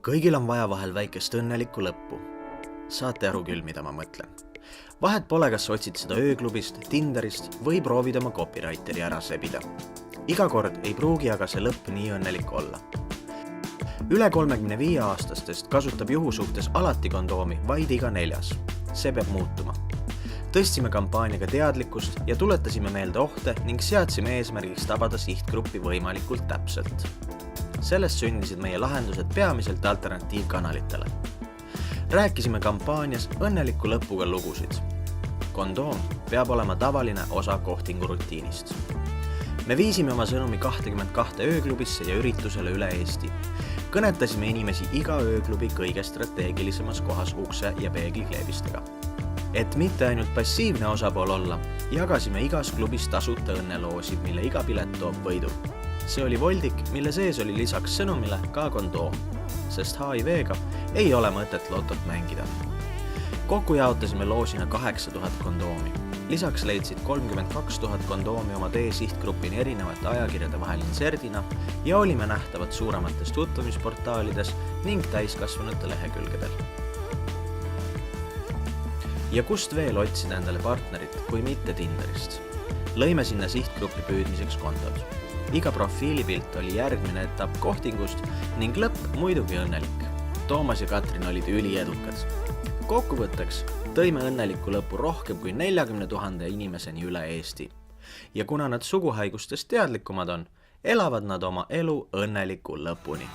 Kõigil on vaja vahel väikest õnnelikku lõppu. Saate aru küll, mida ma mõtlen. Vahet pole, kas otsid seda ööklubist, Tinderist või proovid oma copywriteri ära sebida. Iga kord ei pruugi aga see lõpp nii õnnelik olla. Üle 35-aastastest kasutab juhu suhtes alati kondoomi vaid iga 4. See peab muutuma. Tõstsime kampaaniaga teadlikkust ja tuletasime meelde ohte ning seadsime eesmärgiks tabada sihtgruppi võimalikult täpselt. Sellest sündisid meie lahendused peamiselt alternatiivkanalitele. Rääkisime kampaanias õnneliku lõpuga lugusid. Kondoom peab olema tavaline osa kohtingu rutiinist. Me viisime oma sõnumi 22 ööklubisse ja üritusele üle Eesti. Kõnetasime inimesi iga ööklubi kõige strateegilisemas kohas ukse ja peeglikleebistega. Et mitte ainult passiivne osapool olla, jagasime igas klubis tasuta õnneloosid, mille iga pilet toob võidu. See oli voldik, mille sees oli lisaks sõnumile ka kondoom, sest HIV-ga ei ole mõtet lotot mängida. Kokku jaotasime loosina 8000 kondoomi. Lisaks leidsid 32 000 kondoomi oma tee sihtgrupini erinevate ajakirjade vahel inserdina ja olime nähtavad suuremates tutvumisportaalides ning täiskasvanute lehekülgedel. Ja kust veel otsida endale partnerit, kui mitte Tinderist? Lõime sinna sihtgrupi püüdmiseks kontod. Iga profiilipilt oli järgmine etapp kohtingust ning lõpp muidugi õnnelik. Toomas ja Katrin olid üliedukad. Kokkuvõtteks tõime õnneliku lõpu rohkem kui 40 000 inimeseni üle Eesti. Ja kuna nad suguhaigustest teadlikumad on, elavad nad oma elu õnneliku lõpuni.